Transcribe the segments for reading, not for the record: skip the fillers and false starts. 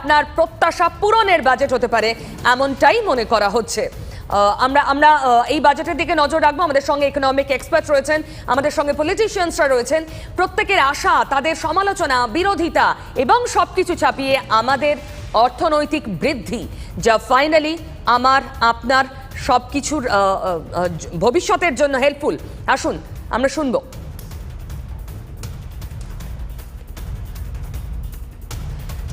আপনার প্রত্যাশা পূরণের বাজেট হতে পারে এমনটাই মনে করা হচ্ছে। আমরা এই বাজেটের দিকে নজর রাখবো। আমাদের সঙ্গে ইকোনমিক এক্সপার্ট রয়েছেন, আমাদের সঙ্গে পলিটিশিয়ানসরা রয়েছেন। প্রত্যেকের আশা, তাদের সমালোচনা, বিরোধিতা এবং সবকিছু ছাপিয়ে আমাদের অর্থনৈতিক বৃদ্ধি, যা ফাইনালি আমার আপনার সবকিছুর ভবিষ্যতের জন্য হেল্পফুল। আসুন আমরা শুনবো।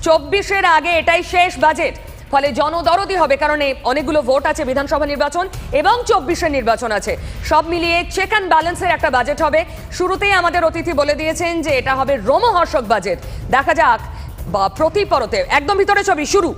24-এর আগে এটাই শেষ বাজেট, ফলে জনদরদি হবে, কারণ অনেকগুলো ভোট আছে, বিধানসভা নির্বাচন এবং 24-এর নির্বাচন আছে। সব মিলিয়ে চেক অ্যান্ড ব্যালেন্সের একটা বাজেট হবে। শুরুতেই আমাদের অতিথি বলে দিয়েছেন যে এটা হবে রোমহর্ষক বাজেট। দেখা যাক প্রতি পরতে, একদম ভিতরে ছবি শুরু।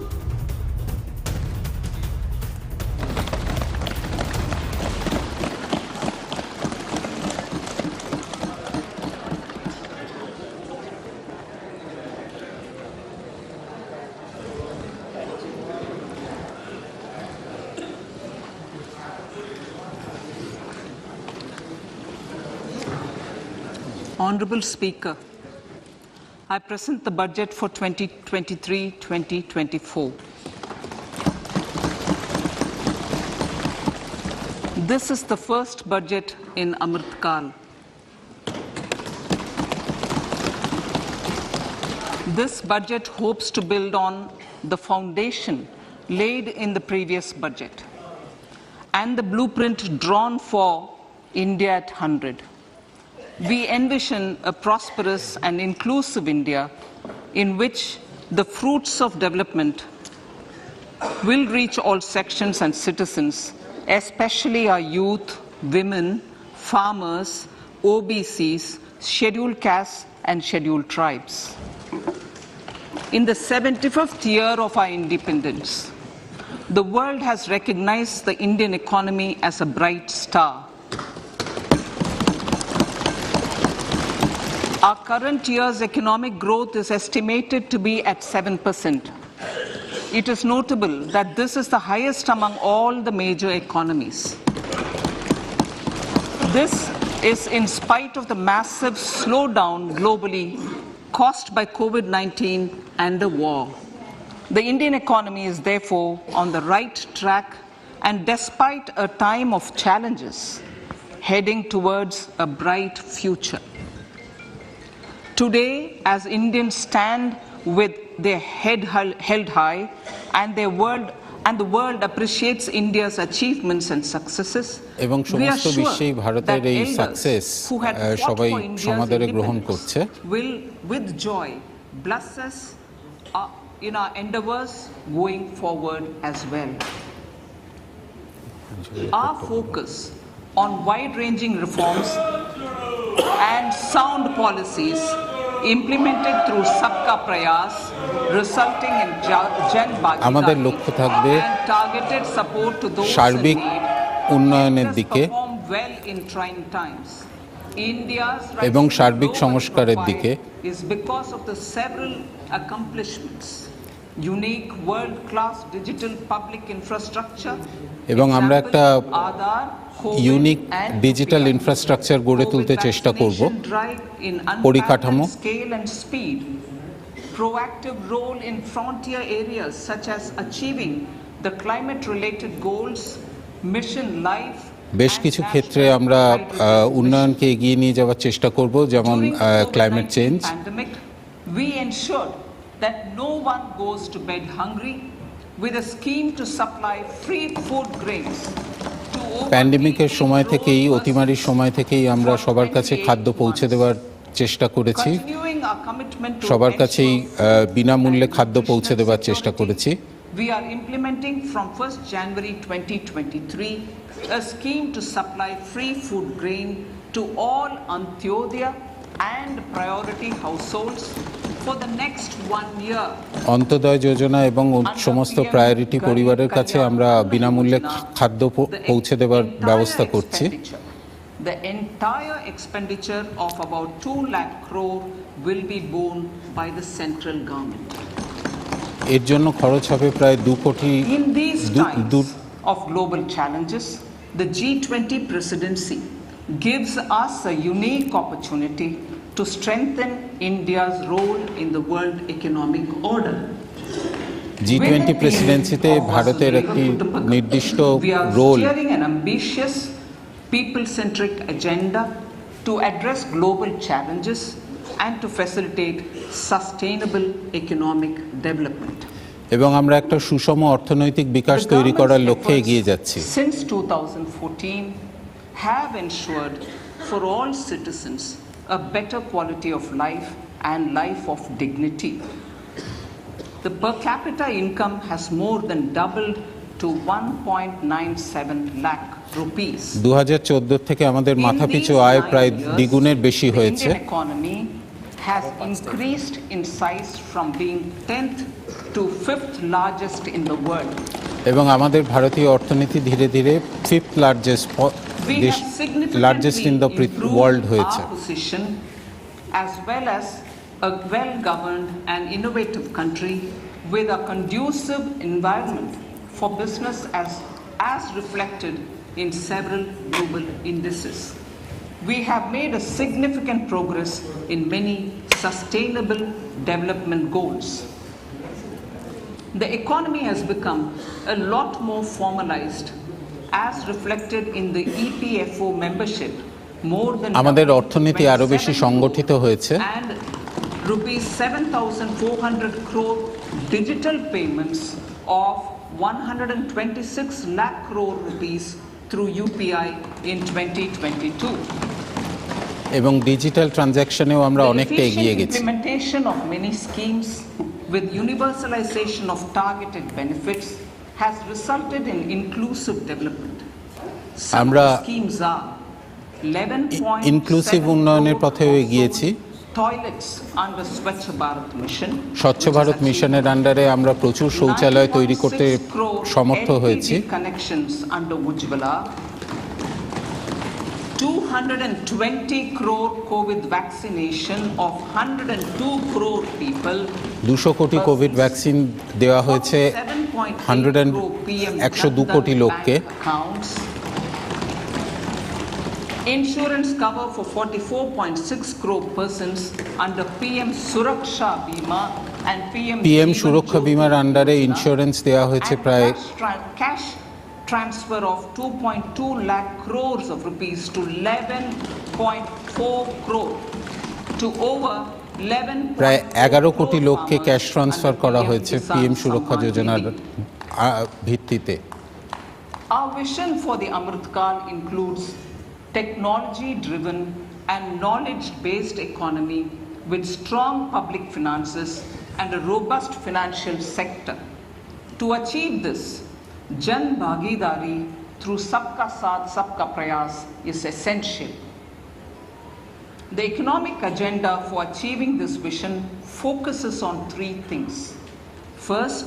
Honourable Speaker, I present the budget for 2023-2024. This is the first budget in Amrit Kal. This budget hopes to build on the foundation laid in the previous budget and the blueprint drawn for India at 100. We envision a prosperous and inclusive India in which the fruits of development will reach all sections and citizens, especially our youth, women, farmers, OBCs, scheduled castes and scheduled tribes. In the 75th year of our independence, the world has recognized the Indian economy as a bright star. Our current year's economic growth is estimated to be at 7%. It is notable that this is the highest among all the major economies. This is in spite of the massive slowdown globally caused by COVID-19 and the war. The Indian economy is therefore on the right track, and despite a time of challenges, heading towards a bright future. Today, as Indians stand with their head held high and the world appreciates India's achievements and successes, এবং সমস্ত বিশ্বেই ভারতের এই success সবাই সমাদরে গ্রহণ করছে, will with joy bless us in our endeavors going forward as well. Our focus on wide-ranging reforms and sound policies implemented through Sabka Prayas, resulting in Jan আমাদের লক্ষ্য থাকবে and targeted support to those in সার্বিক need, উন্নয়নের দিকে perform well in trying times. India's এবং সার্বিক সংস্কারের দিকে is because of the several accomplishments, unique world-class digital public infrastructure, এবং আমরা একটা ইউনিক ডিজিটাল ইনফ্রাস্ট্রাকচার গড়ে তুলতে চেষ্টা করব। পরিকাঠামো, proactive role in frontier areas such as achieving the climate related goals, mission life, বেশ কিছু ক্ষেত্রে আমরা উন্নয়নকে এগিয়ে নিয়ে যাওয়ার চেষ্টা করব, যেমন climate change. We ensured that no one goes to bed hungry with a scheme to supply free food grains. প্যান্ডেমিকের সময় থেকেই, অতিমারির সময় থেকেই আমরা সবার কাছে খাদ্য পৌঁছে দেওয়ার চেষ্টা করেছি, সবার কাছেই বিনামূল্যে খাদ্য পৌঁছে দেওয়ার চেষ্টা করেছি। We are implementing from 1st January 2023 a scheme to supply free food grain to all Antyodaya and priority households for the next 1 year. Antyodaya যোজনা এবং সমস্ত প্রায়োরিটি পরিবারের কাছে আমরা বিনামূল্যে খাদ্য পৌঁছে দেওয়ার ব্যবস্থা করছি। The entire expenditure of about 2 lakh crore will be borne by the central government. এর জন্য খরচ হবে প্রায় 2 কোটি। In these times of global challenges, the G20 presidency gives us a unique opportunity to strengthen India's role in the world economic order. G20 প্রেসিডেন্সিতে ভারতের একটি নির্দিষ্ট role steering an ambitious people-centric agenda to address global challenges and to facilitate sustainable economic development. এবং আমরা একটা সুষম অর্থনৈতিক বিকাশ তৈরি করার লক্ষ্যে এগিয়ে যাচ্ছি। Since 2014 have ensured for all citizens a better quality of life and life of dignity. The per capita income has more than doubled to 1.97 lakh rupees. 2014 থেকে আমাদের মাথাপিছু আয় প্রায় দ্বিগুণের বেশি হয়েছে। The Indian economy has increased in size from being 10th to 5th largest in the world. এবং আমাদের ভারতীয় অর্থনীতি ধীরে ধীরে fifth largest in the world হয়েছে। Position as well as a well-governed and innovative country with a conducive environment for business as reflected in several global indices. We have made a significant progress in many sustainable development goals. The economy has become a lot more formalized as reflected in the EPFO membership. More than আমাদের অর্থনীতি আরো বেশি সংগঠিত হয়েছে। And rupees 7,400 crore digital payments of 126 lakh crore rupees through UPI in 2022. এবং digital ট্রানজ্যাকশনেও আমরা অনেকটা এগিয়ে গেছি। Implementation of many schemes with universalization of targeted benefits has resulted in inclusive development. Some আমরা schemes are 11.7 ইনক্লুসিভ উন্নয়নের পথেও এগিয়েছি। toilets under Swachh Bharat mission. স্বচ্ছ ভারত মিশনের আন্ডারে আমরা প্রচুর শৌচালয় তৈরি করতে সমর্থ হয়েছি। Connections under Ujjwala. 220 crore COVID vaccination of 102 crore people. 200 কোটি কোভিড ভ্যাকসিন দেওয়া হয়েছে 102 কোটি লোককে। Insurance cover for 44.6 crore persons under PM Suraksha Bima and PM সুরক্ষা বিমার আন্ডারে ইন্স্যুরেন্স দেওয়া হয়েছে প্রায় cash transfer of 2.2 lakh crores of rupees to 11.4 crore to over 11. প্রায় 11 কোটি লোককে ক্যাশ ট্রান্সফার করা হয়েছে পিএম সুরক্ষা যোজনার ভিত্তিতে। Our vision for the Amrit Kaal includes technology-driven and knowledge-based economy with strong public finances and a robust financial sector. To achieve this, Jan Bhagidari through Sabka Saath Sabka Prayas is essential. The economic agenda for achieving this vision focuses on three things. First,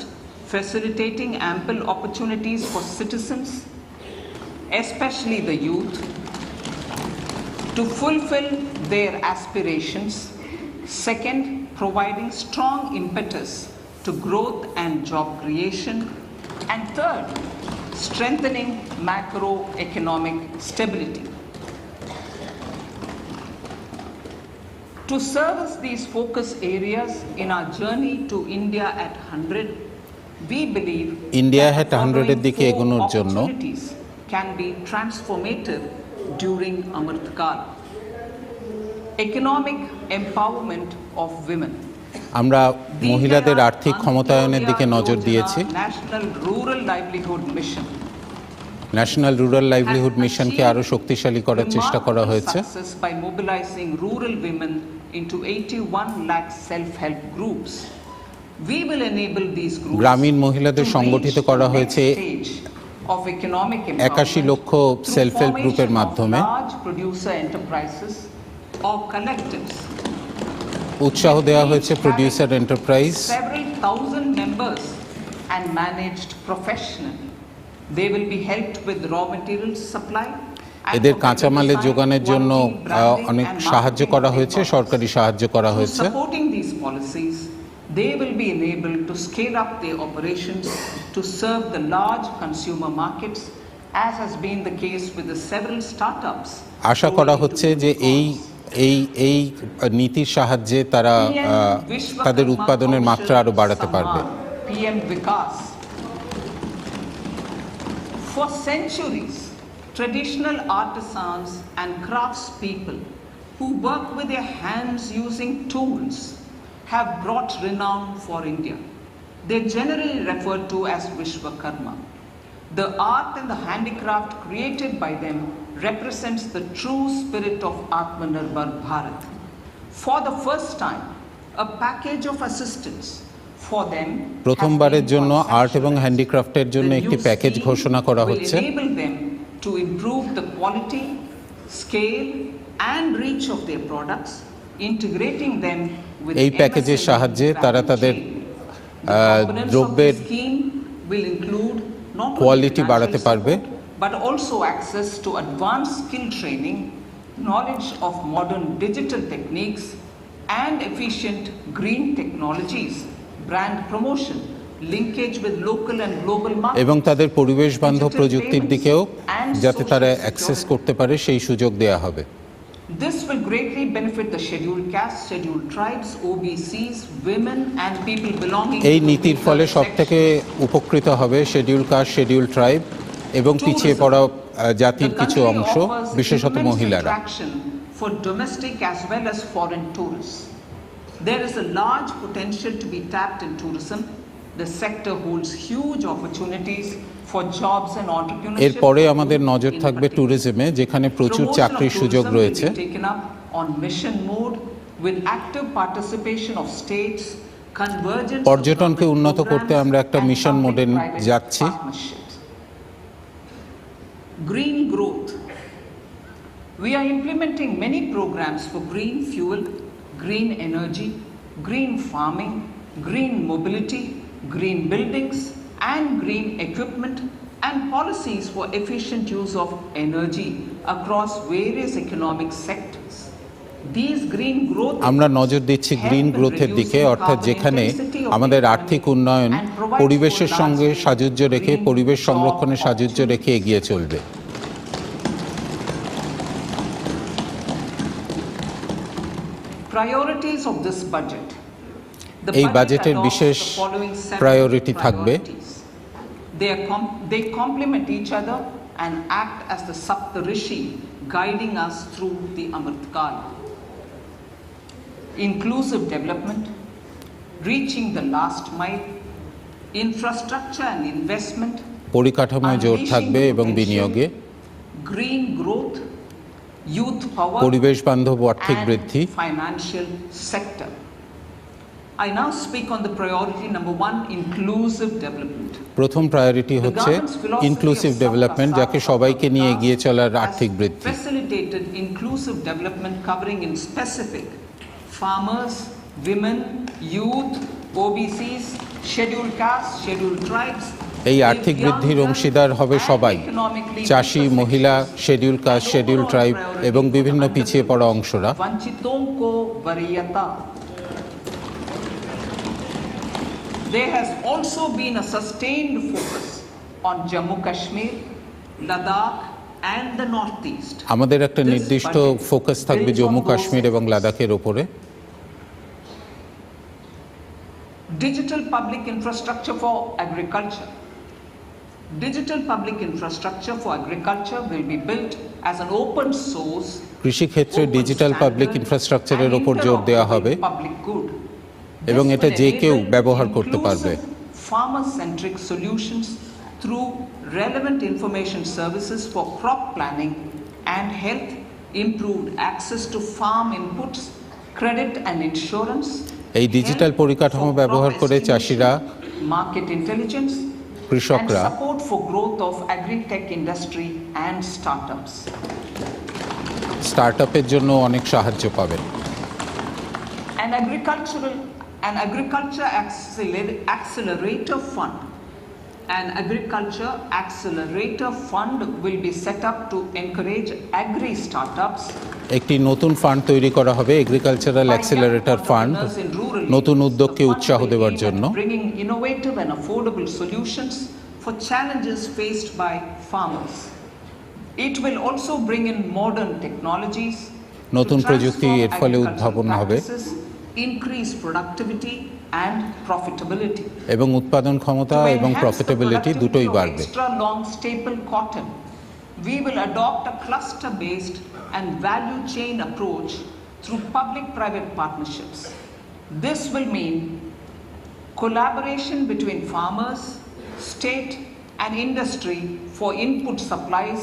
facilitating ample opportunities for citizens, especially the youth, to fulfill their aspirations. Second, providing strong impetus to growth and job creation. And third, strengthening macroeconomic stability. To service these focus areas in our journey to India at 100, we believe India that at the 100 এর following দিকে four এগোনোর জন্য opportunities can be transformative during Amrit Kaal. Economic empowerment of women. আমরা মহিলাদের আর্থিক ক্ষমতায়নের দিকে নজর দিয়েছি। National rural livelihood mission national rural livelihood মিশনকে আরো শক্তিশালী করার চেষ্টা করা হয়েছে। by mobilizing rural women into 81 lakh self-help groups. We will enable these groups গ্রামীণ মহিলাদের সংগঠিত করা হয়েছে of economic 81 লক্ষ সেলফ হেল্প গ্রুপের মাধ্যমে। large producer enterprises or collectives. উৎসাহ দেওয়া হয়েছে producer enterprise. Several thousand members and managed professionally. They will be helped with raw materials supply. এদের কাঁচামালের যোগানের জন্য অনেক সাহায্য করা হয়েছে, সরকারি সাহায্য করা হয়েছে। Supporting these policies, they will be enabled to scale up their operations to serve the large consumer markets, as has been the case with the several startups. আশা করা হচ্ছে যে এই নীতির সাহায্যে তারা তাদের উৎপাদনের মাত্রা আরো বাড়াতে পারবে। PM Vikas. For centuries, traditional artisans and craftspeople who work with their hands using tools have brought renown for India. They're generally referred to as Vishwakarma. The art and the handicraft created by them represents the true spirit of Atmanirbhar Bharat. For the first time, a package of assistance for them প্রথমবারের জন্য art এবং হ্যান্ডিক্রাফটের জন্য একটি package ঘোষণা করা হচ্ছে। will enable them to improve the quality, scale and reach of their products, integrating them with এই প্যাকেজের সাহায্যে তারা তাদের দ্রব্যের কোয়ালিটি বাড়াতে পারবে, but also access to advanced skill training, knowledge of modern digital techniques and efficient green technologies, brand promotion, linkage with local and global markets, এবং তাদের পরিবেশ বান্ধব প্রযুক্তির দিকেও যাতে তারা অ্যাক্সেস করতে পারে সেই সুযোগ দেয়া হবে। This will greatly benefit the scheduled castes, scheduled tribes, OBCs, women and people belonging এই নীতির ফলে সবথেকে উপকৃত হবে শিডিউল কাস্ট, শিডিউল ট্রাইব এবং পিছিয়ে পড়া জাতির কিছু অংশ, বিশেষত মহিলারা। For domestic as well as foreign tourists. There is a large potential to be tapped in tourism. The sector holds huge opportunities for jobs and entrepreneurship. এরপরে আমাদের নজর থাকবে ট্যুরিজমে, যেখানে প্রচুর চাকরির সুযোগ রয়েছে। Taken up on mission mode with active participation of states, convergence. পর্যটনকে উন্নত করতে আমরা একটা মিশন মোডে যাচ্ছি। Green growth. We are implementing many programs for green fuel, green energy, green farming, green mobility, green buildings and green equipment and policies for efficient use of energy across various economic sectors. These green growth আমরা নজর দিচ্ছি green গ্রোথের দিকে, অর্থাৎ যেখানে আমাদের আর্থিক উন্নয়ন পরিবেশের সঙ্গে সাযুজ্য রেখে, পরিবেশ সংরক্ষণে সাযুজ্য রেখে এগিয়ে চলবে। Priorities of this budget. এই বাজেটের বিশেষ প্রায়োরিটি থাকবে। They complement each other and act as the Saptarishi guiding us through the Amritkala. Inclusive development, reaching the last mile, infrastructure and investment, পরিকাঠামোয় জোর থাকবে এবং বিনিয়োগে, green growth, youth power, পরিবেশ বান্ধব আর্থিক বৃদ্ধি, financial sector. I now speak on the priority number 1, inclusive development. প্রথম priority হচ্ছে ইনক্লুসিভ ডেভেলপমেন্ট, যাকে সবাইকে নিয়ে এগিয়ে চলার আর্থিক বৃদ্ধি। Facilitated inclusive development covering in specific farmers, women, youth, OBCs, scheduled castes, scheduled tribes. এই আর্থিক বৃদ্ধির অংশীদার হবে সবাই, চাষি, মহিলা, শিডিউল কাস্ট, শিডিউল ট্রাইব এবং বিভিন্ন পিছিয়ে পড়া অংশরা। There has also been a sustained focus on Jammu Kashmir, Ladakh and the Northeast. আমাদের একটা নির্দিষ্ট ফোকাস থাকবে জম্মু কাশ্মীর এবং লাদাখের উপরে। Digital public infrastructure for agriculture. Digital public infrastructure for agriculture will be built as an open source. কৃষি ক্ষেত্রে digital public ইনফ্রাস্ট্রাকচারের উপর জোর দেওয়া হবে এবং এটা যে কেউ ব্যবহার করতে পারবে। Farmer-centric solutions through relevant information services for crop planning and health, improved access to farm inputs, credit and insurance. এই ডিজিটাল পরিকাঠামো ব্যবহার করে চাষিরা, market intelligence, কৃষকরা and support for growth of agri-tech industry and startups. স্টার্টআপের জন্য অনেক সাহায্য পাবেন। An agriculture accelerator fund. An agriculture accelerator fund will be set up to encourage agri startups. একটি নতুন ফান্ড তৈরি করা হবে, এগ্রিকালচারাল অ্যাক্সেলারেটর ফান্ড, নতুন উদ্যোগকে উৎসাহ দেওয়ার জন্য। Bringing innovative and affordable solutions for challenges faced by farmers. It will also bring in modern technologies. নতুন প্রযুক্তি এর ফলে উদ্ভাবন হবে। Increase productivity and profitability. এবং উৎপাদন ক্ষমতা To এবং enhance the প্রফিটেবিলিটি productivity দুটোই of বাড়বে। extra long staple cotton, we will adopt a cluster-based and value chain approach through public-private partnerships. This will mean collaboration between farmers, state and industry for input supplies,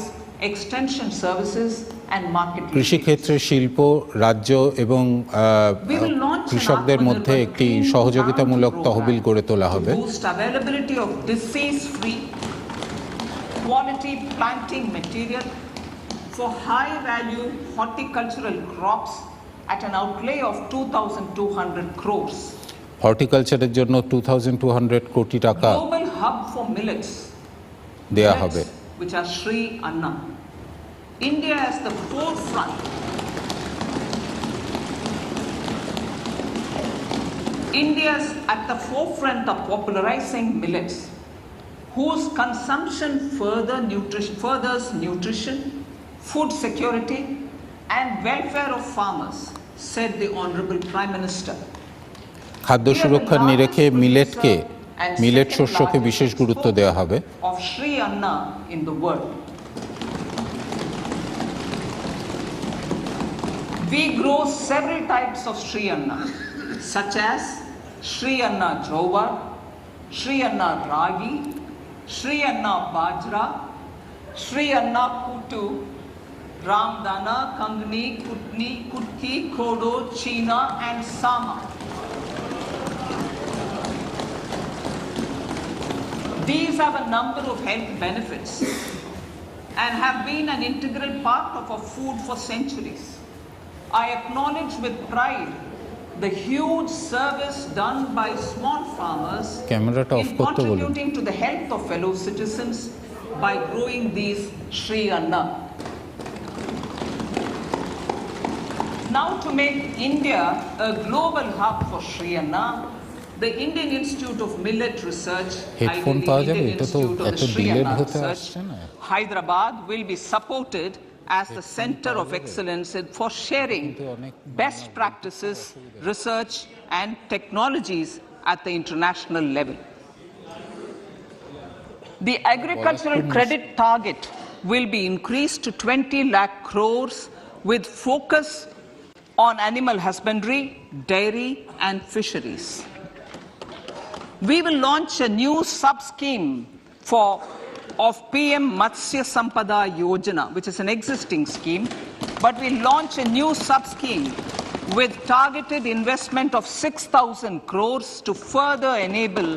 extension services and market কৃষিক্ষেত্রে শিল্প, রাজ্য এবং কৃষকদের মধ্যে একটি সহযোগিতামূলক তহবিল গড়ে তোলা হবে। Boost availability of disease-free, quality planting material for high-value horticultural crops at an outlay of 2,200 crores. হর্টিকালচারের জন্য 2,200 কোটি টাকা Global hub for millets. দেয়া হবে। Which are Sri Anna. India is the forefront. India's at the forefront of popularizing millets, whose consumption furthers nutrition, food security, and welfare of farmers, said the Honorable Prime Minister. খাদ্য সুরক্ষার নিরিখে millet শস্যকে বিশেষ গুরুত্ব দেওয়া হবে। Of Sri Anna in the world. We grow several types of Sri Anna, such as Sri Anna Jowar, Sri Anna Ragi, Sri Anna Bajra, Sri Anna Kutu, Ramdana, Kangni, Kutni, Kutki, Kodo, China, and Sama. These have a number of health benefits and have been an integral part of our food for centuries. I acknowledge with pride the huge service done by small farmers in contributing to the health of fellow citizens by growing these Sri Anna. Now, to make India a global hub for Sri Anna, the Indian Institute of Millet Research, Hyderabad, will be supported as the center of excellence for sharing best practices, research and technologies at the international level. The agricultural credit target will be increased to 20 lakh crores with focus on animal husbandry, dairy and fisheries. We will launch a new sub-scheme of PM Matsya Sampada Yojana, which is an existing scheme, but we launch a new sub-scheme with targeted investment of 6,000 crores to further enable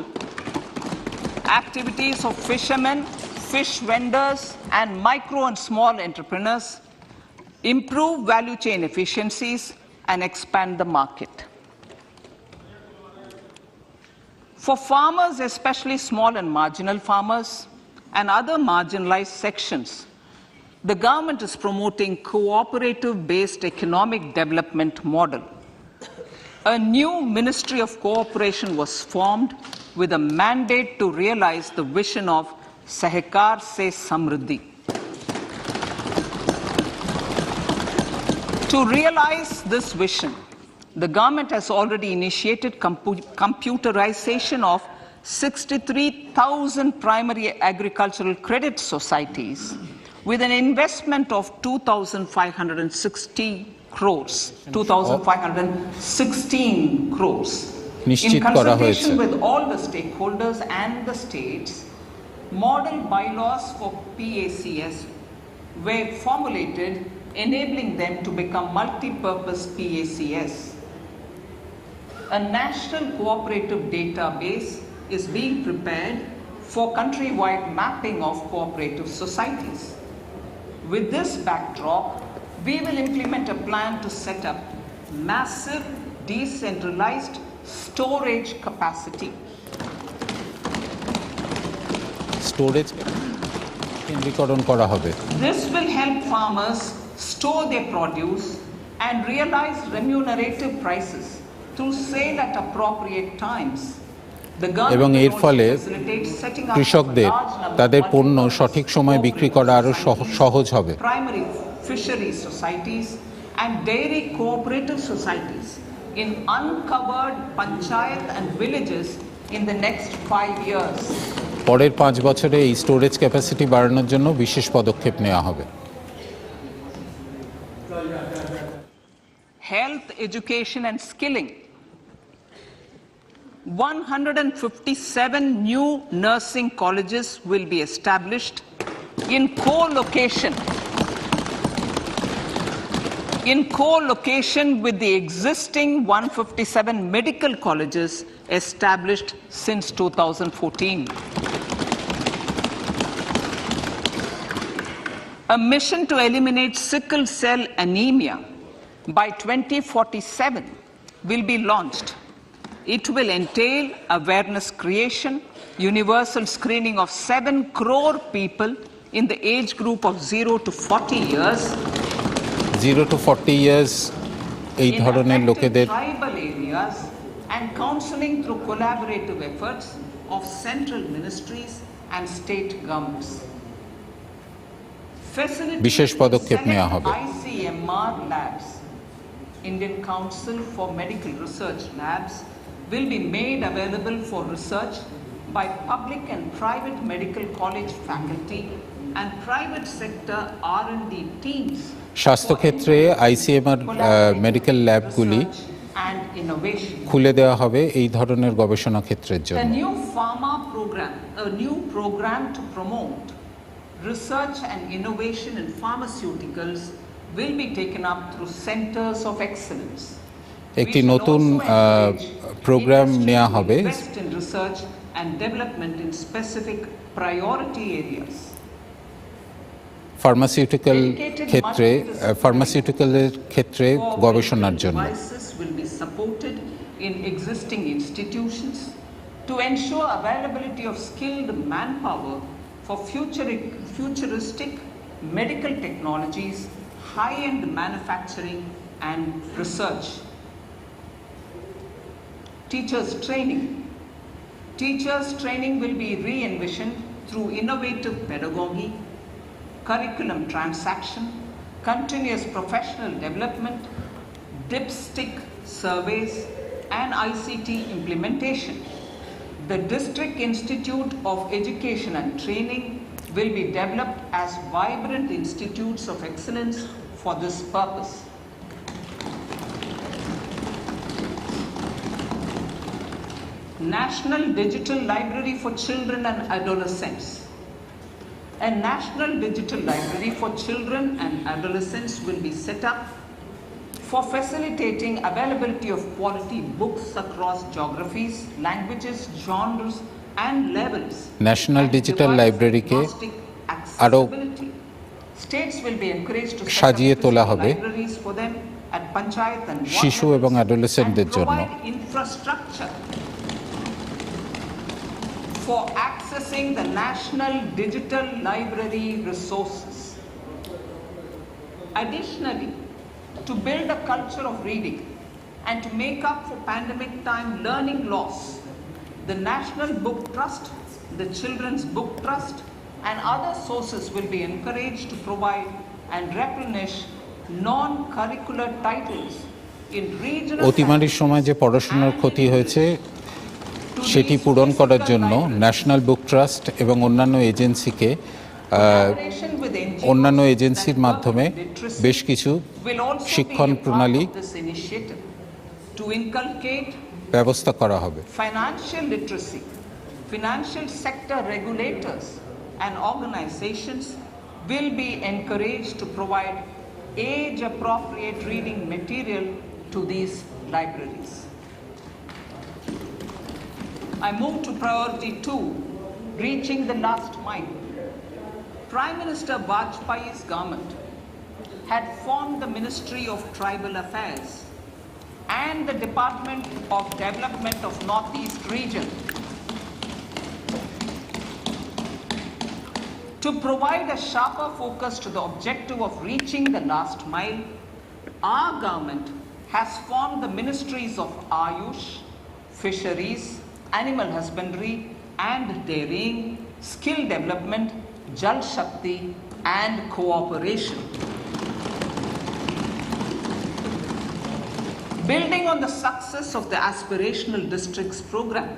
activities of fishermen, fish vendors, and micro and small entrepreneurs, improve value chain efficiencies, and expand the market. For farmers, especially small and marginal farmers, and other marginalized sections, the government is promoting cooperative-based economic development model. A new Ministry of Cooperation was formed with a mandate to realize the vision of Sahakar Se Samriddhi. To realize this vision, the government has already initiated computerization of 63,000 primary agricultural credit societies with an investment of 2,516 crores. In consultation with all the stakeholders and the states, model bylaws for PACS were formulated, enabling them to become multi-purpose PACS. A national cooperative database is being prepared for countrywide mapping of cooperative societies. With this backdrop, we will implement a plan to set up massive decentralized storage capacity. This will help farmers store their produce and realize remunerative prices through sale at appropriate times. এবং এর ফলে কৃষকদের তাদের পণ্য সঠিক সময়ে বিক্রি করা আরো সহজ হবে। Primary fishery societies and dairy cooperative societies in uncovered panchayat and villages in the next 5 years. পরের 5 বছরে এই স্টোরেজ ক্যাপাসিটি বাড়ানোর জন্য বিশেষ পদক্ষেপ নেওয়া হবে। Health, education and skilling. 157 new nursing colleges will be established in co-location with the existing 157 medical colleges established since 2014. A mission to eliminate sickle cell anemia by 2047 will be launched. It will entail awareness creation, universal screening of 7 crore people in the age group of 0 to 40 years. 0 to 40 years এই ধরনের লোকেদের tribal areas and counseling through collaborative efforts of central ministries and state governments. বিশেষ পদক্ষেপ নেওয়া হবে। ICMR labs, Indian Council for Medical Research Labs, will be made available for research by public and private medical college faculty and private sector R&D teams. স্বাস্থ্যক্ষেত্রে ICMR medical ল্যাবগুলি খুলে দেওয়া হবে এই ধরনের গবেষণা ক্ষেত্রের জন্য। A new program to promote research and innovation in pharmaceuticals will be taken up through centers of excellence. একটি নতুন প্রোগ্রাম নেওয়া হবে in research and development in specific priority areas. ফার্মাসিউটিক্যালের ক্ষেত্রে গবেষণার জন্য will be supported in existing institutions to ensure availability of skilled manpower for futuristic medical technologies, high-end manufacturing and research. Teachers training will be re-envisioned through innovative pedagogy, curriculum transaction, continuous professional development, dipstick surveys and ICT implementation. The District Institute of Education and Training will be developed as vibrant institutes of excellence for this purpose. National Digital Library for Children and Adolescents. A National Digital Library for Children and Adolescents will be set up for facilitating availability of quality books across geographies, languages, genres and levels. National Digital Library কে আরো States will be encouraged to সাজিয়ে তোলা হবে libraries for them at panchayat and শিশু এবং অ্যাডোলেসেন্টদের জন্য। Infrastructure for accessing the National Digital Library resources. Additionally, to build a culture of reading and to make up for pandemic time learning loss, the National Book Trust, the Children's Book Trust and other sources will be encouraged to provide and replenish non-curricular titles in regional অতিমারির সময় যে পড়াশোনার ক্ষতি হয়েছে সেটি পূরণ করার জন্য national বুক trust এবং অন্যান্য এজেন্সির মাধ্যমে বেশ কিছু শিক্ষণ প্রণালী ব্যবস্থা করা হবে। Financial literacy, financial sector regulators and organizations will be encouraged to provide age-appropriate reading material to these libraries. I move to priority 2, reaching the last mile. Prime Minister Vajpayee's government had formed the Ministry of Tribal Affairs and the Department of Development of Northeast Region to provide a sharper focus to the objective of reaching the last mile. Our government has formed the ministries of Ayush, Fisheries, Animal Husbandry and Dairying, Skill Development, Jal Shakti and Cooperation. Building on the success of the Aspirational Districts program,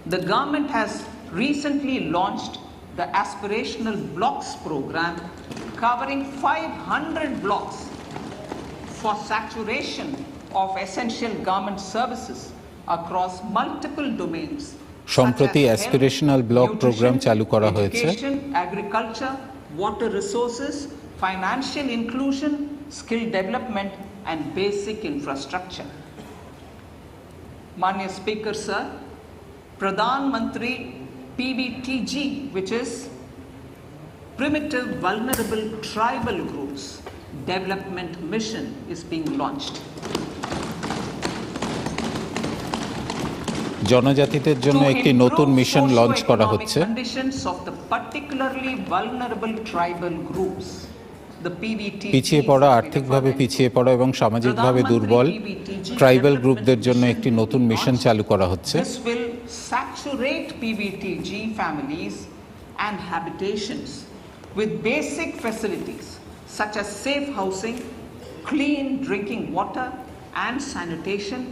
The government has recently launched the Aspirational Blocks program covering 500 blocks for saturation of essential government services across multiple domains. সম্প্রতি aspirational block programme চালু করা হয়েছে। Education, agriculture, water resources, financial inclusion, skill development and basic infrastructure. Manya Speaker Sir, Pradhan Mantri PBTG, which is Primitive Vulnerable Tribal Groups Development Mission, is being launched. জনজাতিদের জন্য একটি নতুন mission launch করা হচ্ছে। পিছিয়ে পড়া, আর্থিকভাবে পিছিয়ে পড়া এবং সামাজিকভাবে দুর্বল ট্রাইবাল গ্রুপদের জন্য একটি নতুন মিশন চালু করা হচ্ছে। This will saturate PBTG families and habitations with basic facilities such as safe housing, clean drinking water and sanitation.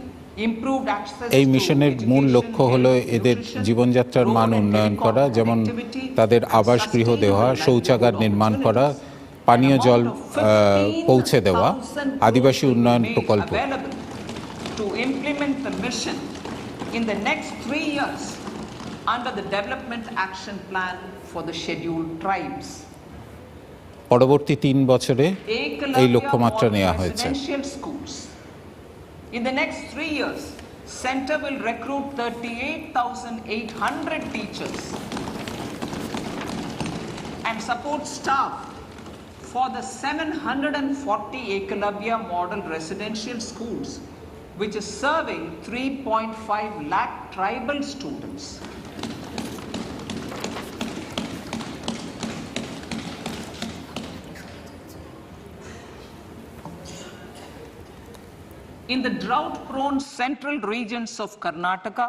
এই মিশনের মূল লক্ষ্য হলো এদের জীবনযাত্রার মান উন্নয়ন করা, যেমন তাদের আবাসগৃহ দেওয়া, শৌচাগার নির্মাণ করা, পানীয় জল পৌঁছে দেওয়া, আদিবাসী উন্নয়ন প্রকল্প। To implement the mission in the next 3 years under the Development Action Plan for the Scheduled Tribes. পরবর্তী 3 বছরে এই লক্ষ্যমাত্রা নেওয়া হয়েছে। In the next 3 years, Center will recruit 38,800 teachers and support staff for the 740 Ekalavya Model Residential Schools, which is serving 3.5 lakh tribal students. In the drought-prone central regions of Karnataka,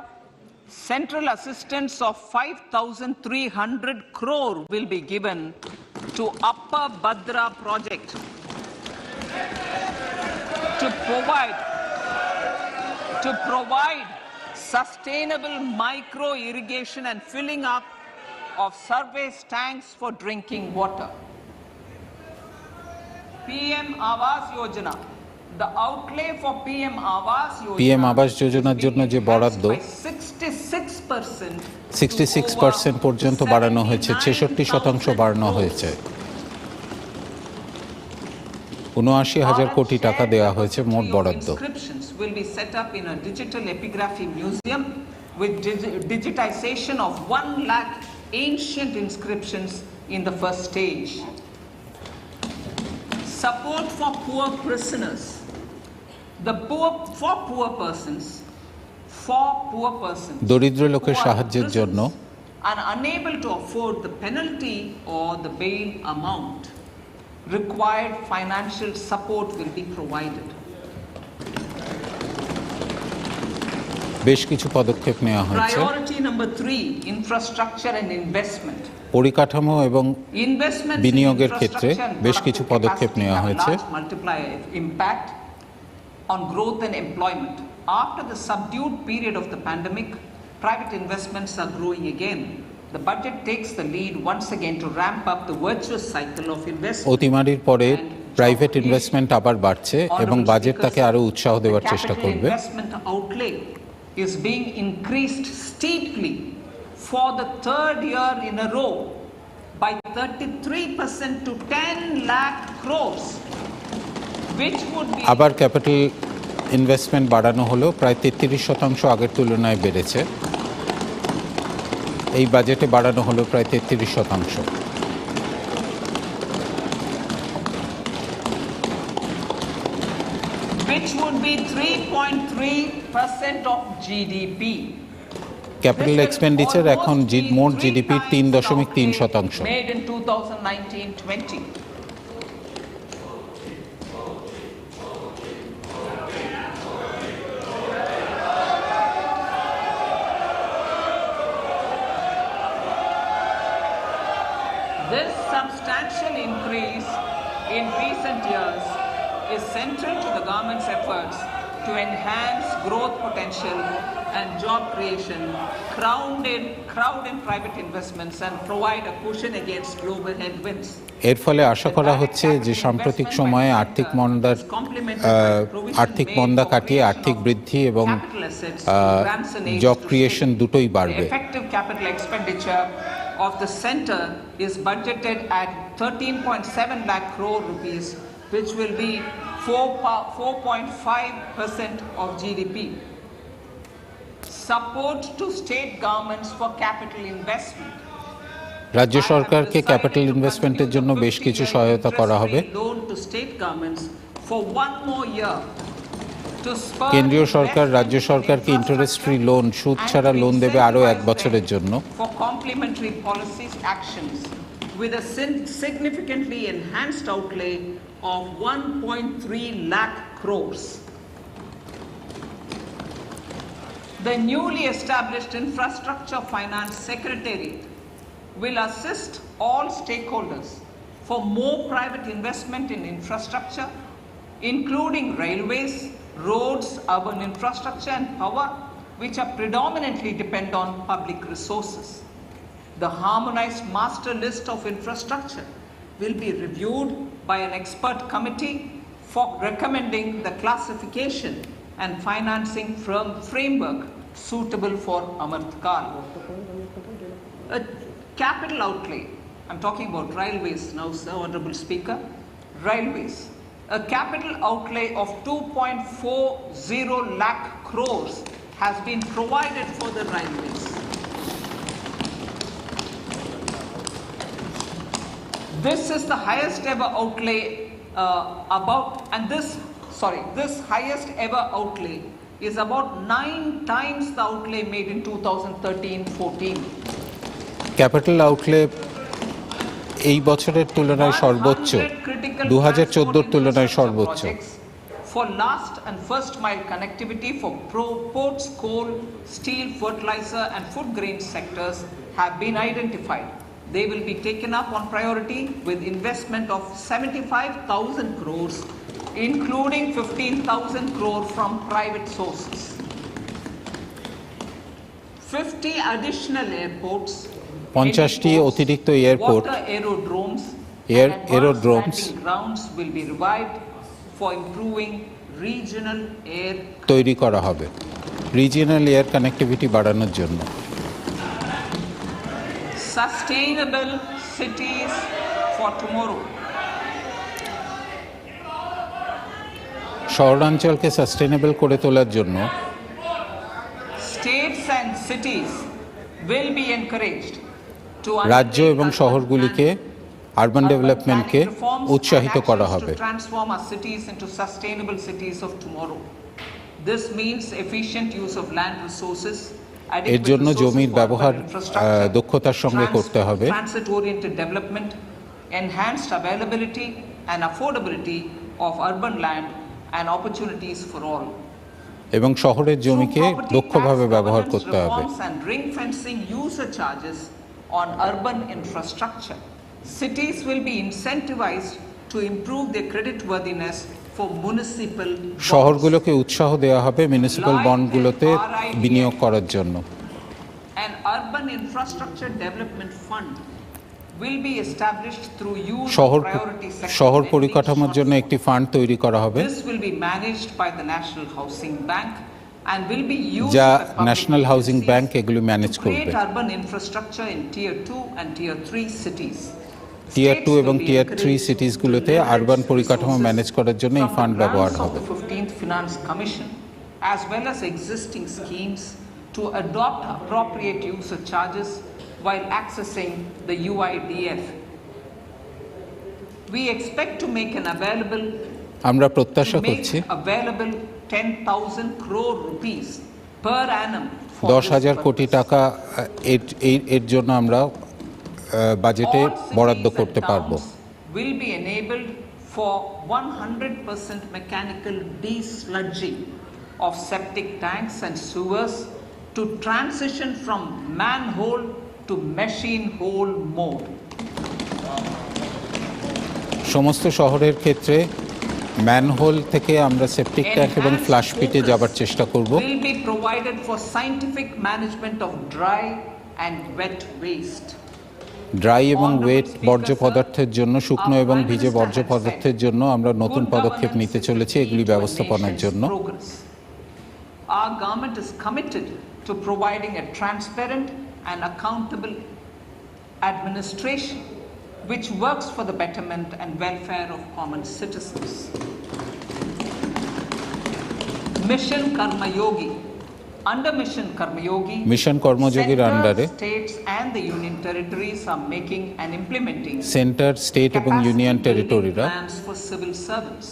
central assistance of 5,300 crore will be given to Upper Bhadra project to provide sustainable micro irrigation and filling up of surface tanks for drinking water. PM Awas Yojana. The outlay for PM Awas যোজনার জন্য যে বরাদ্দ 66% পর্যন্ত বাড়ানো হয়েছে, 66% বাড়ানো হয়েছে। ৭৯,০০০ কোটি টাকা দেওয়া হয়েছে মোট বরাদ্দ। will be set up in a digital epigraphy museum with digitization of 1 lakh ancient inscriptions in the first stage. Support for poor prisoners. দরিদ্র লোকের সাহায্যের জন্য are unable to afford the penalty or the bail amount. Required financial support will be provided. বেশ কিছু পদক্ষেপ নেওয়া হয়েছে। Priority number 3, infrastructure and investment. পরিকাঠামো এবং বিনিয়োগের ক্ষেত্রে বেশ কিছু পদক্ষেপ নেওয়া হয়েছে। Multiplier impact on growth and employment. After the subdued period of the pandemic, private investments are growing again. The budget takes the lead once again to ramp up the virtuous cycle of investment. অতিমারির পরে private investment আবার বাড়ছে এবং budget তাকে আরো উৎসাহ দেওয়ার চেষ্টা করবে। Investment outlay is being increased steeply for the third year in a row by 33% to 10 lakh crores. আবার ক্যাপিটাল ইনভেস্টমেন্ট বাড়ানো হলো, প্রায় 33% আগের তুলনায় বেড়েছে। এই বাজেটে বাড়ানো হলো প্রায় 33%। Which would be 3.3% of GDP. Capital expenditure এখন মোট জিডিপির 3.3%। Made in 2019-20. This substantial increase in recent years is central to the government's efforts to enhance growth potential and job creation, crowd in private investments and provide a cushion against global headwinds. এর ফলে আশা করা হচ্ছে যে সাম্প্রতিক সময়ে আর্থিক মন্দা কাটিয়ে আর্থিক বৃদ্ধি এবং জব ক্রিয়েশন দুটোই বাড়বে। Effective capital expenditure of the center is budgeted at 13.7 lakh crore rupees, which will be 4.5% of GDP. Support to state governments for capital investment. রাজ্য সরকারকে ক্যাপিটাল ইনভেস্টমেন্টের জন্য বেশ কিছু সহায়তা করা হবে। কেন্দ্রীয় সরকার রাজ্য সরকারকে ইন্টারেস্ট ফ্রি লোন, সুদ ছাড়া লোন দেবে আরও 1 বছরের জন্য। With a significantly enhanced outlay of 1.3 lakh crores. The newly established Infrastructure Finance Secretariat will assist all stakeholders for more private investment in infrastructure, including railways, roads, urban infrastructure and power, which are predominantly depend on public resources. The harmonized master list of infrastructure will be reviewed by an expert committee for recommending the classification and financing framework suitable for Amrit Kal. A capital outlay, I'm talking about railways now, Sir, Honorable Speaker, railways. A capital outlay of 2.40 lakh crores has been provided for the railways. This is the highest ever outlay this highest ever outlay is about 9 times the outlay made in 2013-14. Capital outlay এই বছরের তুলনায় সর্বোচ্চ, 2014 তুলনায় সর্বোচ্চ। For last and first mile connectivity for ports, coal, steel, fertilizer and food grain sectors have been identified. They will be taken up on priority with investment of 75,000 crores, including 15,000 crore from private sources. 50 additional airports, 50টি অতিরিক্ত airport, water aerodromes grounds will be revived for improving regional air তৈরি করা হবে regional air connectivity বাড়ানোর জন্য। Sustainable cities for tomorrow. শহরাঞ্চলকে sustainable করে তোলার জন্য States and cities will be encouraged to রাজ্য এবং শহরগুলিকে আরবান ডেভেলপমেন্টকে উৎসাহিত করা হবে। Transform our cities into sustainable cities of tomorrow. This means efficient use of land resources. এর জন্য জমির ব্যবহার দক্ষতার সঙ্গে করতে হবে। Transit oriented development, enhanced availability and affordability of urban land and opportunities for all. এবং শহরের জমিকে দক্ষভাবে ব্যবহার করতে হবে। And ring fencing user charges on urban infrastructure. Cities will be incentivized to improve their creditworthiness for municipal bonds. শহরগুলোকে উৎসাহ দেওয়া হবে municipal বন্ডগুলোতে বিনিয়োগ করার জন্য। An urban infrastructure development fund will be established through use of priority sector শহর পরিকাঠামোর জন্য একটি ফান্ড তৈরি করা হবে। This will be managed by the National Housing Bank and will be used যা by public national housing agencies bank এগুলি manage to করবে। create urban infrastructure in tier 2 and tier 3 cities. টিয়ার 2 এবং টিয়ার 3 সিটিজগুলোতে আরবান পরিকাঠামো manage করার জন্য এই fund ব্যবহার হবে। 15th Finance Commission as well as existing schemes to adopt appropriate user charges while accessing the UIDF. We expect to make an available আমরা প্রত্যাশা করছি 10,000 crore rupees per annum. 10,000 কোটি টাকা এর জন্য আমরা বাজেটে বরাদ্দ করতে পারবো। Will be enabled for 100% mechanical desludging of septic tanks and sewers to transition from manhole to machine hole mode. সমস্ত শহরের ক্ষেত্রে ম্যানহোল থেকে আমরা সেপটিক ট্যাঙ্ক এবং Enhanced ফ্লাশ পিটে focus যাবার চেষ্টা করব। will be provided for scientific management of dry and wet waste. Dry এবং ওয়েট বর্জ্য পদার্থের জন্য, শুকনো এবং ভিজে বর্জ্য পদার্থের জন্য আমরা নতুন পদক্ষেপ নিতে চলেছি এগুলি ব্যবস্থাপনার জন্য। Our government is committed to providing a transparent and accountable administration which works for the betterment and welfare of common citizens. Mission Karma Yogi. Under Mission Karma Yogi, mission কর্মযোগীর আন্ডারে states and the union territories are making and implementing centre, state এবং union টেরিটরিরা plans for civil servants.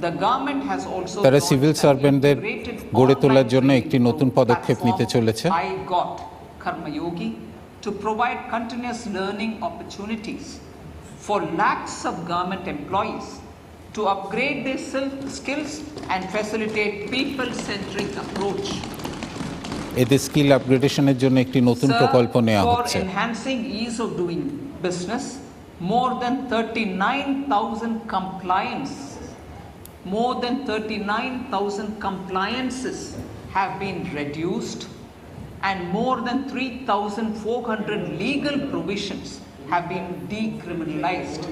The government has also তারা launched civil an সার্ভেন্টদের integrated গড়ে তোলার online জন্য training একটি নতুন পদক্ষেপ নিতে platform, চলেছে। I got Karma Yogi to provide continuous learning opportunities for lakhs of government employees to upgrade their skills and facilitate people-centric approach. এদের স্কিল আপগ্রেডেশনের জন্য একটি নতুন Sir, প্রকল্প নেওয়া for হচ্ছে। enhancing ease of doing business, more than 39,000 compliances have been reduced, and more than 3,400 legal provisions have been decriminalized.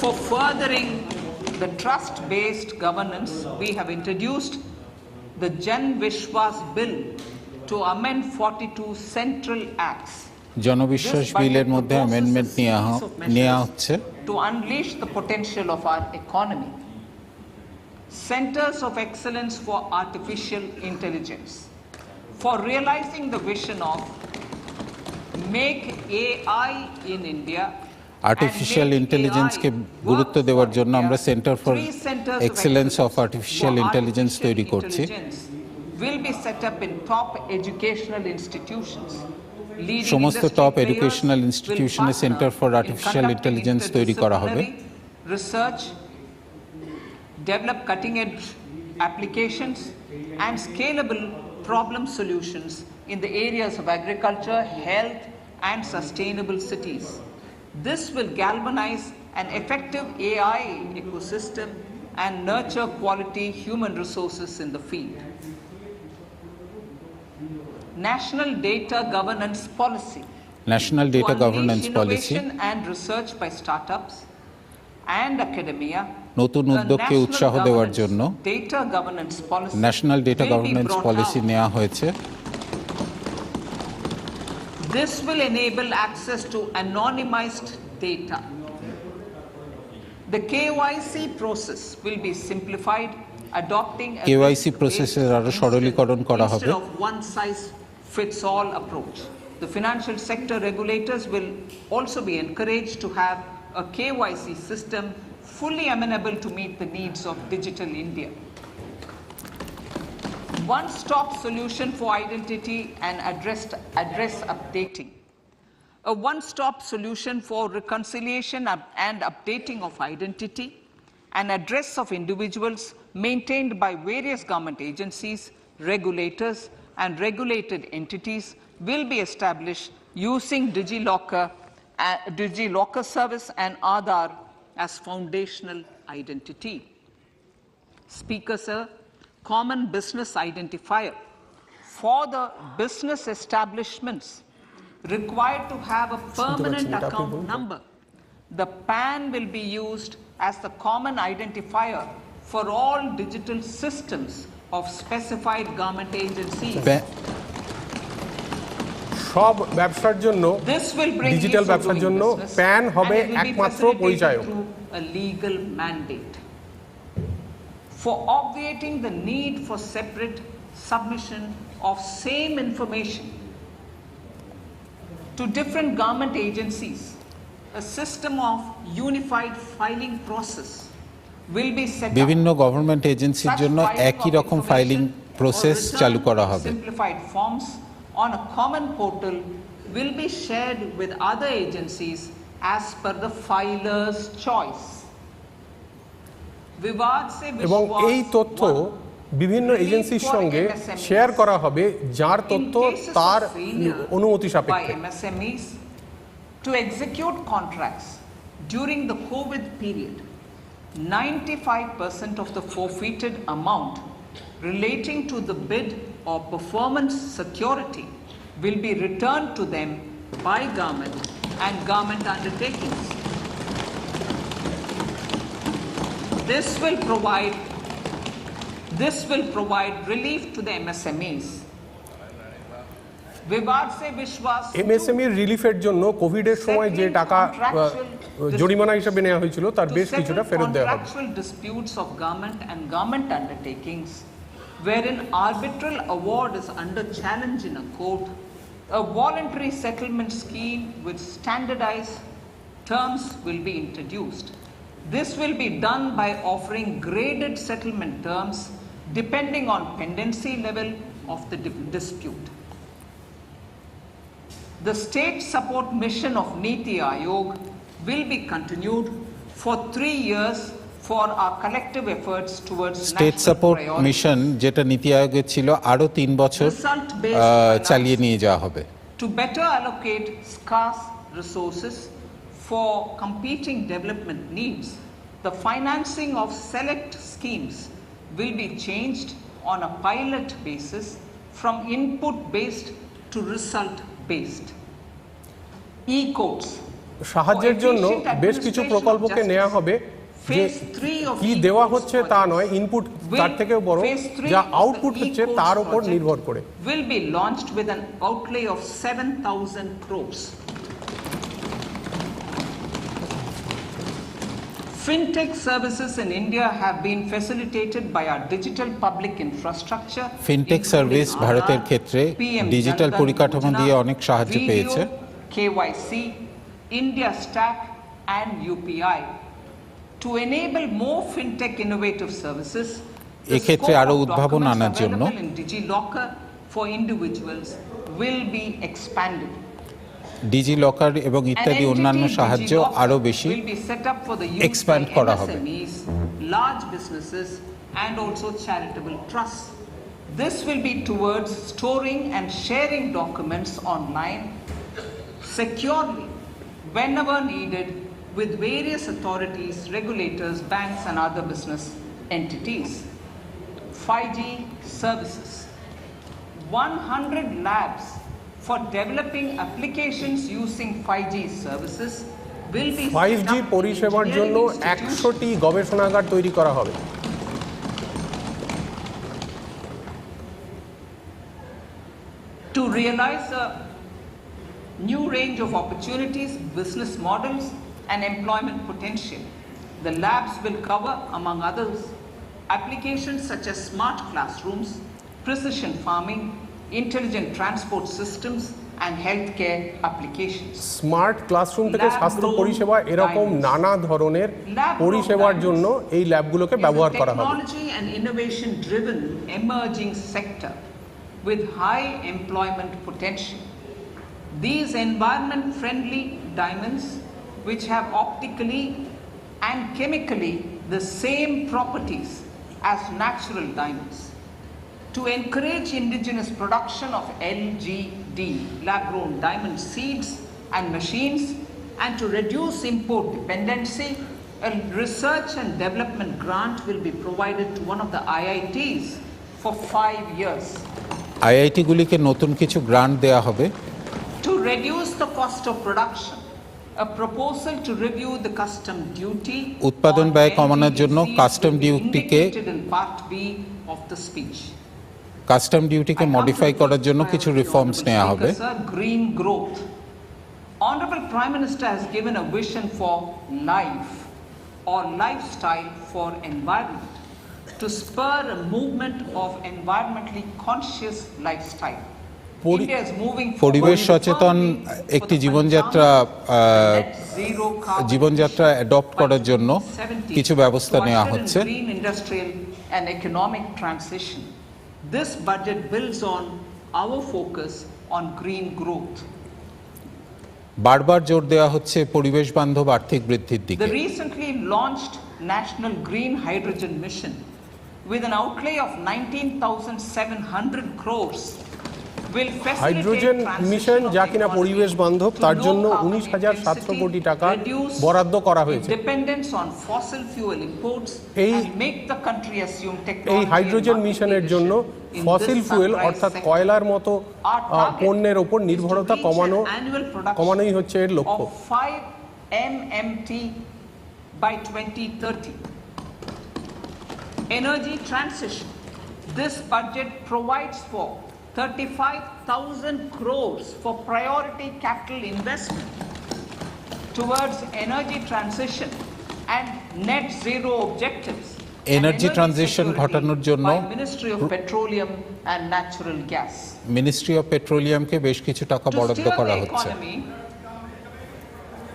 For furthering the trust-based governance, we have introduced the Jan Vishwas Bill to amend 42 central acts. জনবিশ্বাস বিলের মধ্যে amendment নেওয়া হচ্ছে To unleash the potential of our economy. Centers of Excellence for Artificial Intelligence. For realizing the vision of Make AI in India. Artificial ইন্টেলিজেন্সকে গুরুত্ব দেওয়ার জন্য আমরা centre for excellence of artificial intelligence তৈরি করছি। Will be set up in top educational institutions. সমস্ত top educational ইনস্টিটিউশনে centre for artificial intelligence তৈরি করা হবে। Research, develop cutting-edge applications and scalable problem solutions in the areas of agriculture, health, and sustainable cities. This will galvanize an effective AI ecosystem and nurture quality human resources in the field. National Data Governance Policy. National data governance policy Innovation and research by startups and academia. নতুন উদ্যোগকে উৎসাহ দেওয়ার জন্য Data Governance Policy. National data will be governance brought policy out. নেওয়া হয়েছে। This will enable access to anonymized data. The KYC process will be simplified, adopting a KYC risk-based প্রসেসের আরো সরলীকরণ করা হবে। instead of one-size-fits-all approach. The financial sector regulators will also be encouraged to have a KYC system fully amenable to meet the needs of digital India. One-stop solution for identity and address updating. A one-stop solution for reconciliation and updating of identity and address of individuals maintained by various government agencies, regulators, and regulated entities will be established using DigiLocker service and Aadhaar as foundational identity. Speaker, sir, common business identifier for the business establishments required to have a permanent account number. The PAN will be used as the common identifier for all digital systems of specified government agencies. সব ব্যবসার জন্য This will bring digital ease of ব্যবসার doing জন্য business, pan হবে and it will be একমাত্র facilitated পরিচায়ক। through a legal mandate. For obviating the need for separate submission of same information to different government agencies, a system of unified filing process will be set up. বিভিন্ন government এজেন্সির জন্য একই রকম filing process চালু করা হবে। Simplified forms on a common portal will be shared with other agencies as per the filer's choice. এবং এই তথ্য বিভিন্ন এজেন্সির সঙ্গে শেয়ার করা হবে যার তথ্য তার অনুমতি সাপেক্ষে। To execute contracts during the COVID period, 95% of the forfeited amount relating to the bid or performance security will be returned to them by government and government undertakings. This will provide relief to the MSMEs. विवाद से विश्वास MSME রিলিফের জন্য কোভিডের সময় যে টাকা জরিমানা হিসেবে নেওয়া হয়েছিল তার বেশ কিছুটা ফেরত দেওয়া হবে। Contractual disputes of government and government undertakings wherein arbitral award is under challenge in a court, a voluntary settlement scheme with standardized terms will be introduced. This will be done by offering graded settlement terms depending on pendency level of the dispute. The state support mission of Niti Aayog will be continued for 3 years for our collective efforts towards state support mission যেটা নীতি আয়োগের ছিল আরো 3 বছর চালিয়ে নিয়ে যাওয়া হবে। To better allocate scarce resources for competing development needs, the financing of select schemes will be changed on a pilot basis from input based to result based. E-courts সাহায্যের জন্য বেশ কিছু প্রকল্পকে নেওয়া হবে যে কি দেওয়া হচ্ছে তা নয়, ইনপুট তার থেকেও বড় যা আউটপুট হচ্ছে তার উপর নির্ভর করে। will be launched with an outlay of 7,000 crores. Fintech services in India have been facilitated by our digital public infrastructure. Fintech service ভারতের ক্ষেত্রে ডিজিটাল পরিকাঠামো দিয়ে অনেক সাহায্য পেয়েছে। KYC, India Stack and UPI. To enable more fintech innovative services, এক্ষেত্রে আরো উদ্ভাবন আনার জন্য DigiLocker for individuals will be expanded. DigiLocker এবং ইত্যাদি অন্যান্য সাহায্য আরো বেশি এক্সপ্যান্ড করা হবে। Large businesses and also charitable trusts. This will be towards storing and sharing documents online securely whenever needed with various authorities, regulators, banks and other business entities. 5G services. 100 labs for developing applications using 5G services will be 5G পরিষেবার জন্য 100টি গবেষণাগার তৈরি করা হবে। To realize a new range of opportunities, business models and employment potential, the labs will cover, among others, applications such as smart classrooms, precision farming, intelligent transport systems and healthcare applications. Smart classroom থেকে স্বাস্থ্য পরিষেবা এরকম নানা ধরনের পরিষেবার জন্য এই ল্যাবগুলোকে ব্যবহার করা হবে। Technology and innovation driven emerging sector with high employment potential. These environment friendly diamonds which have optically and chemically the same properties as natural diamonds. To encourage indigenous production of LGD, lab-grown diamond seeds and machines, and to reduce import dependency, a research and development grant will be provided to one of the IITs for 5 years. আইআইটি-গুলিকে নতুন কিছু grant দেয়া হবে। To reduce the cost of production, a proposal to review the custom duty উৎপাদন ব্যয় কমানোর জন্য custom ডিউটিকে custom ডিউটিকে modify করার জন্য কিছু রিফর্মস নেওয়া হবে। Green growth. Honorable Prime Minister has given a vision for life or lifestyle for environment to spur a movement of environmentally conscious lifestyle. পরিবেশ সচেতন একটি জীবনযাত্রা অ্যাডপ্ট করার জন্য কিছু ব্যবস্থা নেওয়া হচ্ছে। This budget builds on our focus on green growth. বারবার জোর দেওয়া হচ্ছে পরিবেশ বান্ধব আর্থিক বৃদ্ধির দিকে। The recently launched National Green Hydrogen Mission with an outlay of 19,700 crores will hydrogen facilitate mission transition যা of কিনা the পরিবেশ economy বান্ধব to তার low জন্য carbon 19,700 কোটি intensity, টাকা reduce বরাদ্দ করা হয়েছে। its dependence on fossil fuel imports এই and make the country assume এই technology হাইড্রোজেন and market মিশনের জন্য leadership in fossil this fuel sunrise অর্থাৎ sector. কয়লার মতো Our target পণ্যের ওপর is to নির্ভরতা reach an annual production কমানোই হচ্ছে এর লক্ষ্য। of 5 MMT by 2030. Energy transition. This budget provides for 35,000 crores for priority capital investment towards energy transition and net zero objectives. Energy transition security ঘটানোর জন্য by Ministry of Petroleum and Natural Gas. Ministry of পেট্রোলিয়ামকে বেশ কিছু টাকা To বরাদ্দ steer করা the হচ্ছে। economy,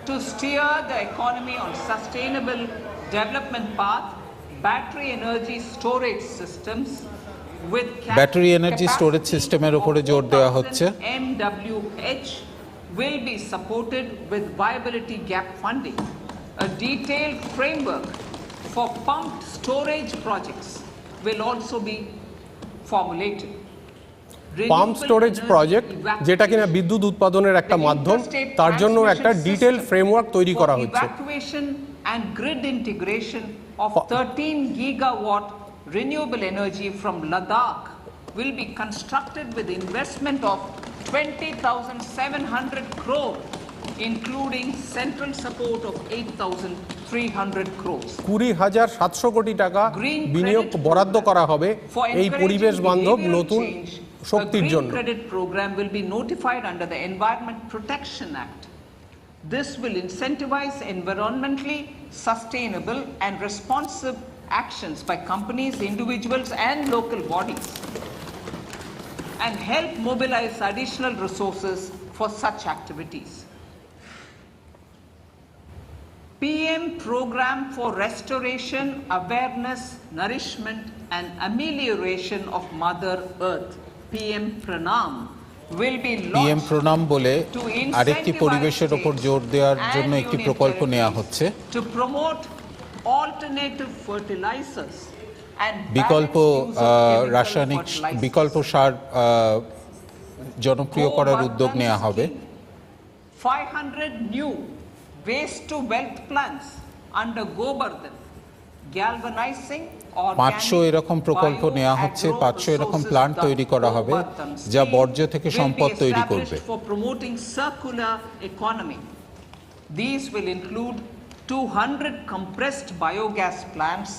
to steer the economy on sustainable development path, battery energy storage systems with Battery energy storage system এর উপরে জোর দেওয়া হচ্ছে। MWH will be supported with viability gap funding. A detailed framework for pumped storage projects will also be formulated. Pump storage project যেটা কিনা বিদ্যুৎ উৎপাদনের একটা মাধ্যম, তার জন্য একটা ডিটেইল ফ্রেমওয়ার্ক তৈরি করা হচ্ছে। Evacuation and grid integration of 13 gigawatt renewable energy from Ladakh will be constructed with investment of 20,700 crore, including central support of 8,300 crores. 20,700 কোটি টাকা বিনিয়োগ বরাদ্দ করা হবে এই পরিবেশ বান্ধব নতুন শক্তির জন্য। A green credit program will be notified under the Environment Protection Act. This will incentivize environmentally sustainable and responsive actions by companies, individuals and local bodies, and help mobilize additional resources for such activities. PM program for restoration, awareness, nourishment and amelioration of Mother Earth, PM Pranam, will be PM launched প্রণাম বলে to আরেকটি incentivize পরিবেশের ওপর states জোর দেওয়ার and জন্য একটি union প্রকল্প নেওয়া territories হচ্ছে। to promote alternative fertilizers and বিকল্প balanced use of chemical রাসায়নিক fertilizers. বিকল্প সার জনপ্রিয় করার উদ্যোগ নেওয়া হবে। 500 new waste to wealth plants under Gobardhan, galvanizing 500 এরকম প্রকল্প নেওয়া হচ্ছে, 500 এরকম প্ল্যান্ট তৈরি করা হবে যা বর্জ্য থেকে সম্পদ তৈরি করবে। for promoting circular economy. These will include 200 compressed biogas plants,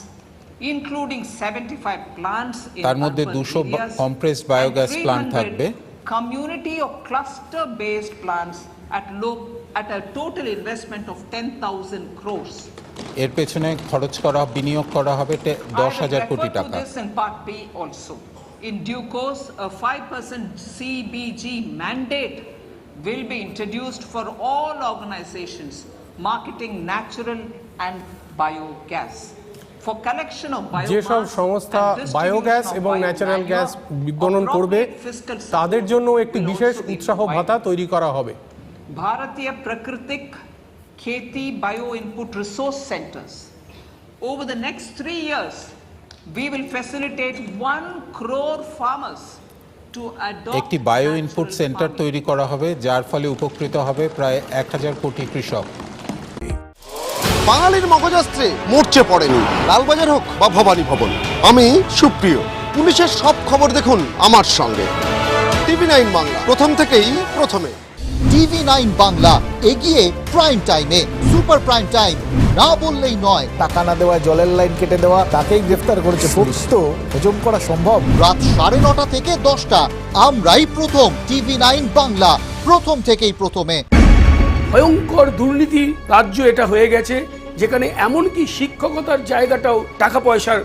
including 75 plants in তার মধ্যে urban 200 areas compressed and biogas plant 300 থাকবে। community or cluster based plants at a total investment of 10,000 crores. এর পেছনে খরচ করা বিনিয়োগ করা হবে 10,000 কোটি টাকা। I will refer to this in part B also. In due course, a 5% CBG mandate will be introduced for all organizations marketing natural and biogas. For collection of biomass যেসব সংস্থা and distribution বায়োগ্যাস of এবং natural biomanure, gas বিপণন করবে appropriate fiscal support তাদের জন্য একটি will বিশেষ also be উৎসাহ provided. ভাতা তৈরি করা হবে। Bharatiya Prakritik Kheti Bio Input Resource Centers. Over the next 3 years, we will facilitate 1 crore farmers to adopt একটি bio input natural centre farming. তৈরি করা হবে যার ফলে উপকৃত হবে প্রায় 1,000 কোটি কৃষক। বাঙালির মগজাস্ত্রে মরচে পড়েনি, লালবাজার হোক বা ভবানী ভবন। আমি সুপ্রিয়, পুলিশের সব খবর দেখুন আমার সঙ্গে। TV9 বাংলা, প্রথম থেকেই প্রথমে। TV9 বাংলা, এগিয়ে প্রাইম টাইমে। সুপার প্রাইম টাইম, না বললেই নয়। টাকা না দেওয়া, জলের লাইন কেটে দেওয়া, তাকেই গ্রেফতার করেছে পুলিশ। তো হজম করা সম্ভব? রাত 9:30 থেকে 10টা, আমরাই প্রথম। TV9 বাংলা, প্রথম থেকেই প্রথমে। ভয়ঙ্কর দুর্নীতি রাজ্য এটা হয়ে গেছে, যেখানে এমনকি শিক্ষকতার জায়গাটাও টাকা পয়সার